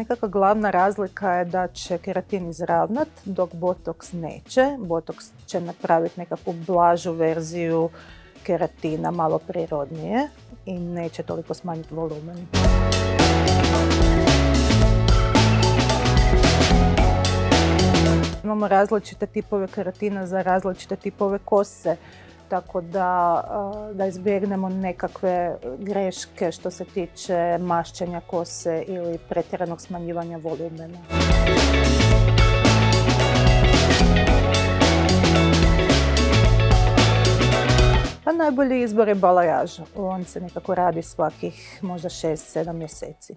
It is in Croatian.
nekakva glavna razlika je da će keratin izravnat, dok botoks neće. Botoks će napraviti nekakvu blažu verziju keratina, malo prirodnije i neće toliko smanjiti volumen. Imamo različite tipove keratina za različite tipove kose, tako da izbjegnemo nekakve greške što se tiče mašćenja kose ili pretjeranog smanjivanja volumena. Pa najbolji izbor je balajaža. On se nekako radi svakih možda 6-7 mjeseci.